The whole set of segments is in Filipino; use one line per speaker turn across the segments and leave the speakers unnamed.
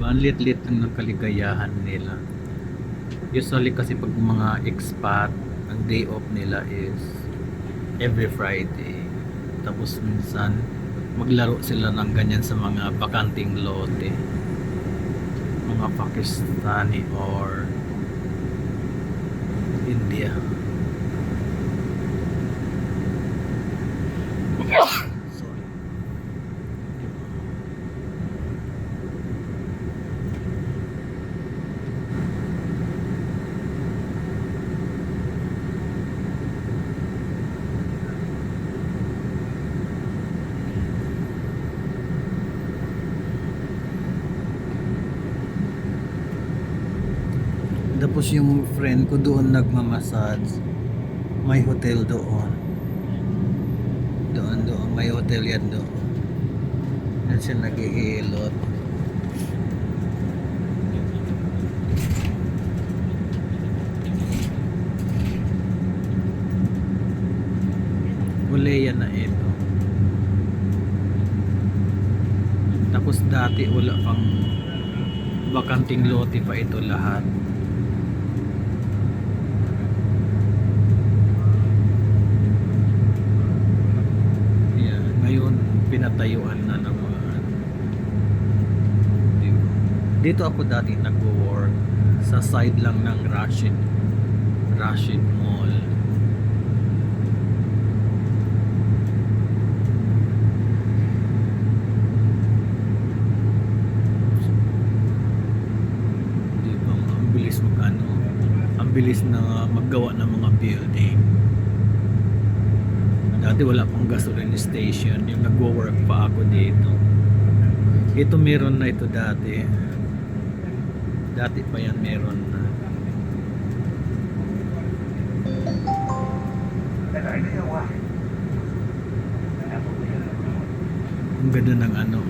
Ang lit-lit lang ng kaligayahan nila. Usually kasi pag mga expat, ang day off nila is every Friday. Tapos minsan maglaro sila ng ganyan sa mga bakanting lote, mga Pakistani or India. Sorry. Tapos yung friend ko doon nagmamassage. May hotel doon. Doon. May hotel yan doon. Yan siya nag-iilot. Uleya na ito. Tapos dati wala pang bakanting lote pa ito lahat. Pinatayuan na ng mga dito ako dati nagwo-work sa side lang ng Rashid Mall. Diba, ang bilis ang bilis na maggawa ng mga building. Dati wala pang gasoline station, yung nagwo-work pa ako dito. Ito meron na ito dati. Dati pa yan meron na. Ang ganda ng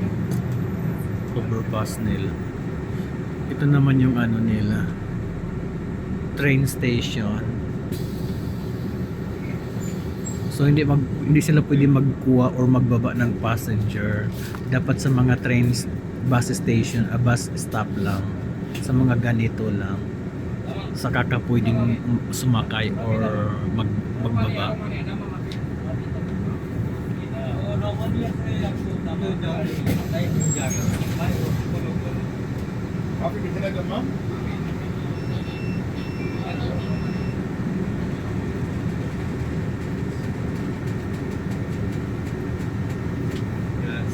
overpass nila. Ito naman yung nila, train station. So hindi sila pwede magkuha or magbaba ng passenger. Dapat sa mga trains, bus station, bus stop lang. Sa mga ganito lang. Saka ka pwedeng sumakay or magbaba.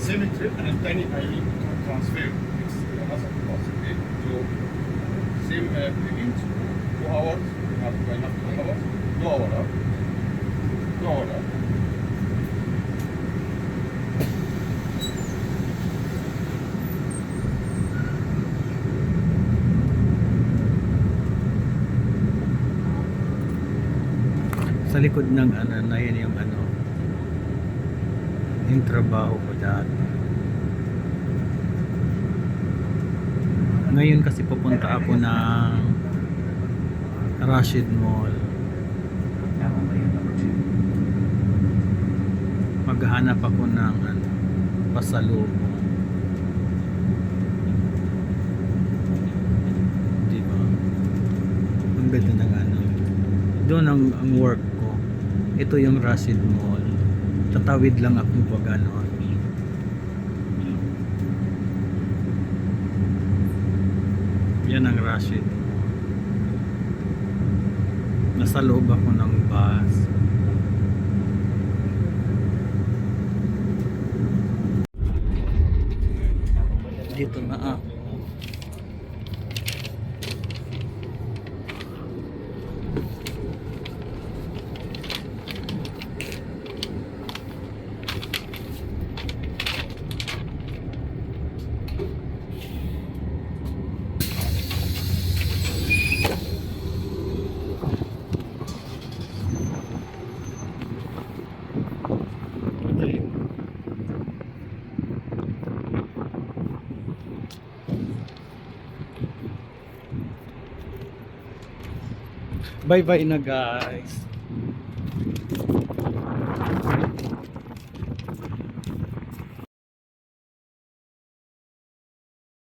Same trip and then I transfer this another possibility to same event 2 hours. We have enough 2 hours. 2 hours. 2 hours.
Sa likod ng na yan yung yung trabaho ko dati. Ngayon kasi pupunta ako ng Rashid Mall. Maghahanap ako ng pasalubong. Diba? Ang ganda ng doon ang work ko. Ito yung Rashid Mall. Tatawid lang ako pag yan ang Rashid. Nasa loob ako ng bus. Dito na Bye bye na guys.